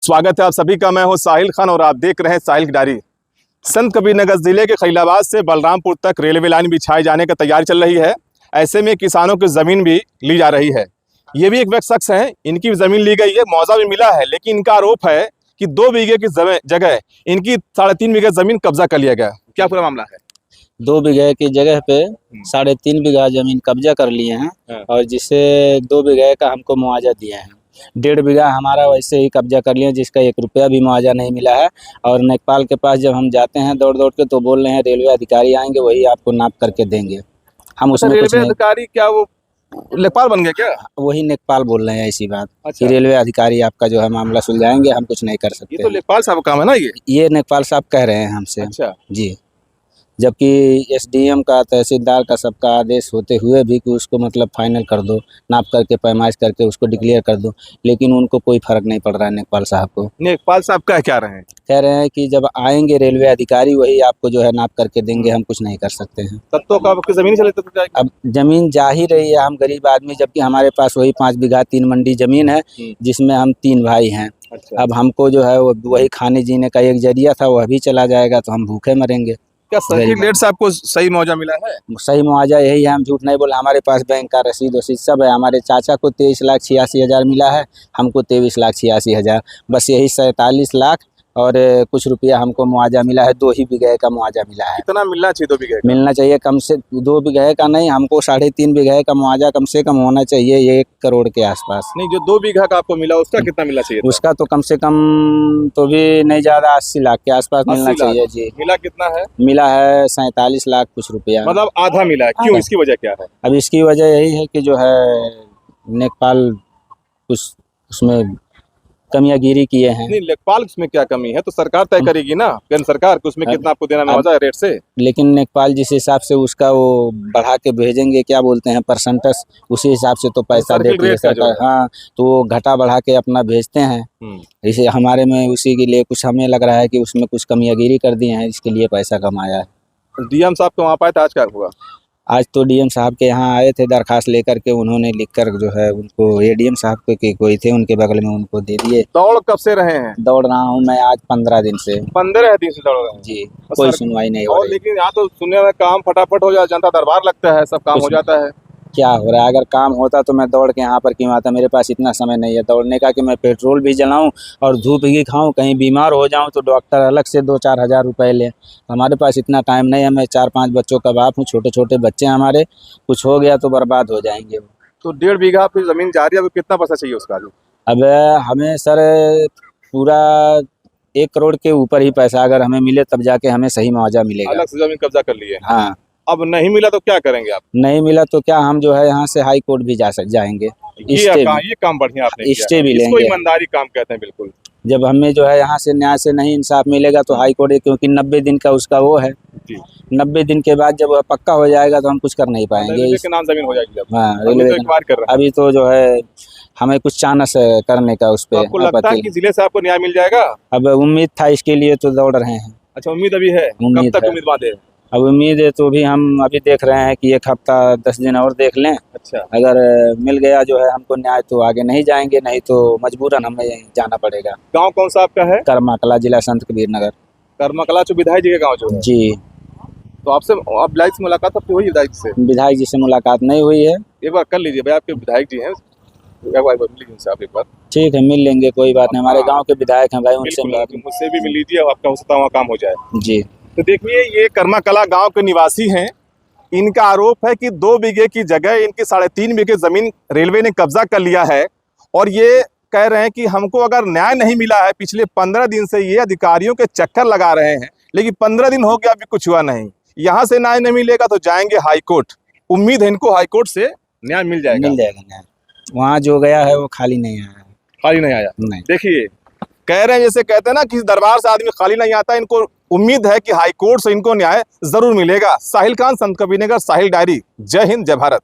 स्वागत है आप सभी का। मैं हूं साहिल खान और आप देख रहे हैं साहिल की डायरी। संत कबीरनगर जिले के खलीलाबाद से बलरामपुर तक रेलवे लाइन बिछाए जाने की तैयारी चल रही है। ऐसे में किसानों की ज़मीन भी ली जा रही है। ये भी एक व्यक्ति शख्स हैं, इनकी ज़मीन ली गई है, मुआवजा भी मिला है, लेकिन इनका आरोप है कि 2 बीघे की जगह इनकी 3.5 बीघे ज़मीन कब्जा कर लिया गया। क्या पूरा मामला है? 2 बीघे की जगह पे 3.5 बीघा जमीन कब्जा कर लिए हैं और जिससे 2 बीघे का हमको मुआवजा दिए हैं। 1.5 बीघा हमारा वैसे ही कब्जा कर लिया, जिसका 1 रुपया भी मुआवजा नहीं मिला है। और लेखपाल के पास जब हम जाते हैं दौड़ दौड़ के, तो बोल रहे हैं रेलवे अधिकारी आएंगे, वही आपको नाप करके देंगे। हम उसमें कुछ रेलवे अधिकारी क्या वो लेखपाल बन गए क्या? वही लेखपाल बोल रहे हैं ऐसी बात। अच्छा। कि रेलवे अधिकारी आपका जो है मामला सुलझाएंगे, हम कुछ नहीं कर सकते। ये तो लेखपाल साहब का काम है ना? ये लेखपाल साहब कह रहे हैं हमसे। अच्छा जी, जबकि एसडीएम का, तहसीलदार का, सबका आदेश होते हुए भी कि उसको मतलब फाइनल कर दो, नाप करके पैमाइश करके उसको डिक्लेयर कर दो, लेकिन उनको कोई फर्क नहीं पड़ रहा है लेखपाल साहब को। लेखपाल साहब क्या रहे हैं? कह रहे हैं कि जब आएंगे रेलवे अधिकारी वही आपको जो है नाप करके देंगे, हम कुछ नहीं कर सकते हैं। तब तो आपकी ज़मीन चले तो जाएगी। अब जमीन जा ही रही है, हम गरीब आदमी, जबकि हमारे पास वही 5 बीघा 3 मंडी जमीन है, जिसमें हम 3 भाई हैं। अच्छा। अब हमको जो है वो वही खाने जीने का एक जरिया था, वह भी चला जाएगा तो हम भूखे मरेंगे। क्या सही रेट से आपको सही मुआवजा मिला है? सही मुआवजा यही है, हम झूठ नहीं बोले। हमारे पास बैंक का रसीद वसीद सब है। हमारे चाचा को 23,86,000 मिला है, हमको 23,86,000। बस यही 47 लाख और कुछ रुपया हमको मुआवजा मिला है। 2 ही बीघे का मुआवजा मिला है। कितना मिलना चाहिए? 2 बीघे मिलना चाहिए कम से 2 बीघे का नहीं, हमको 3.5 बीघे का मुआवजा कम से कम होना चाहिए, 1 करोड़ के आसपास। नहीं, जो 2 बीघा का आपको मिला उसका कितना मिलना चाहिए? उसका तो कम से कम तो भी नहीं ज़्यादा 80 लाख के आसपास मिलना चाहिए। जी, मिला कितना है? मिला है 47 लाख कुछ रुपया। मतलब आधा मिला है। क्यों? इसकी वजह क्या है? अब इसकी वजह यही है कि जो है लेखपाल कुछ उसमें कमियागिरी किए हैं। नहीं, लेखपाल उसमें क्या कमी है तो सरकार तय करेगी ना, केंद्र सरकार को उसमें कितना आपको देना मुआवजा है रेट से। लेकिन लेखपाल जिस हिसाब से उसका वो बढ़ा के भेजेंगे, क्या बोलते हैं, परसेंटेज, उसी हिसाब से तो पैसा देती है सरकार। हाँ, तो वो घटा बढ़ा के अपना भेजते हैं। इसे हमारे में उसी के लिए कुछ हमें लग रहा है कि उसमें कुछ कमियागिरी कर दिए हैं, इसके लिए पैसा कम आया है। डीएम साहब को वहाँ पाए थे, आज क्या हुआ? आज तो डीएम साहब के यहाँ आए थे, दरखास्त लेकर के, उन्होंने लिखकर जो है उनको एडीएम साहब के कोई थे उनके बगल में, उनको दे दिए। दौड़ कब से रहे हैं? दौड़ रहा हूँ मैं आज 15 दिन से। 15 दिन से दौड़ रहे हैं जी, कोई सुनवाई नहीं हो रही। लेकिन यहाँ तो सुनने में काम फटाफट हो जाता, जनता दरबार लगता है, सब काम हो जाता है। क्या हो रहा है? अगर काम होता तो मैं दौड़ के यहाँ पर क्यों आता? मेरे पास इतना समय नहीं है दौड़ने का कि मैं पेट्रोल भी जलाऊं और धूप भी खाऊं, कहीं बीमार हो जाऊं तो डॉक्टर अलग से 2-4 हज़ार रुपए ले। हमारे पास इतना टाइम नहीं है। मैं 4-5 बच्चों का बाप हूँ, छोटे छोटे बच्चे हैं हमारे, कुछ हो गया तो बर्बाद हो जाएंगे। तो 1.5 बीघा फिर जमीन जा रही है, अभी कितना पैसा चाहिए उसका? अब हमें सर पूरा 1 करोड़ के ऊपर ही पैसा अगर हमें मिले तब जाके हमें सही मुआवजा मिलेगा। अलग से जमीन कब्जा कर लिए। हाँ, अब नहीं मिला तो क्या करेंगे आप? नहीं मिला तो क्या, हम जो है यहाँ से हाई कोर्ट भी जाएंगे। ये काम बढ़िया आपने स्टे भी किया। इसको लेंगे। ईमानदारी काम कहते हैं। बिल्कुल, जब जब हमें जो है यहाँ से न्याय से नहीं इंसाफ मिलेगा तो हाई कोर्ट, क्योंकि 90 दिन का उसका वो है। 90 दिन के बाद जब वह पक्का हो जाएगा तो हम कुछ कर नहीं पाएंगे। रेलवे के नाम जमीन हो जाएगी। हाँ, रेलवे एक्वायर कर रहा है। अभी तो जो है हमें कुछ चांस करने का उस पर आपको लगता है कि जिले से आपको न्याय मिल जाएगा? अब उम्मीद था, इसके लिए तो दौड़ रहे हैं। अच्छा, उम्मीद अभी है? कब तक उम्मीद बांधे? अब उम्मीद है तो भी हम अभी देख रहे हैं कि 1 हफ्ता 10 दिन और देख लें। अच्छा, अगर मिल गया जो है हमको न्याय तो आगे नहीं जाएंगे, नहीं तो मजबूरन हमें जाना पड़ेगा। गांव कौन सा आपका है? करमाकला, जिला संत कबीरनगर। करमाकला जो विधायक जी का गाँव जो है? जी। तो आपसे आप विधायक से मुलाकात आपकी हुई? विधायक से? विधायक जी से मुलाकात नहीं हुई है। एक बार कर लीजिए भाई, आपके विधायक जी हैं, एक बार मिल लीजिए उनसे आप एक बार। ठीक है, मिल लेंगे, कोई बात नहीं। हमारे गांव के विधायक हैं भाई, उनसे मुझसे भी मिल लीजिए और आपका हो सकता है वहाँ काम हो जाए। जी। तो देखिए, ये करमाकला गांव के निवासी हैं। इनका आरोप है कि 2 बीघे की जगह इनकी 3.5 बीघे जमीन रेलवे ने कब्जा कर लिया है और ये कह रहे हैं कि हमको अगर न्याय नहीं मिला है, पिछले 15 दिन से ये अधिकारियों के चक्कर लगा रहे हैं, लेकिन 15 दिन हो गया अभी कुछ हुआ नहीं। यहाँ से न्याय नहीं मिलेगा तो जाएंगे हाई कोर्ट। उम्मीद है इनको हाई कोर्ट से न्याय मिल जाएगा। न्याय। वहाँ जो गया है वो खाली नहीं आया। खाली नहीं आया? नहीं। देखिए, कह रहे हैं, जैसे कहते हैं ना कि दरबार से आदमी खाली नहीं आता। इनको उम्मीद है कि हाई कोर्ट से इनको न्याय जरूर मिलेगा। साहिल खान, संत कबीरनगर, साहिल डायरी। जय हिंद, जय भारत।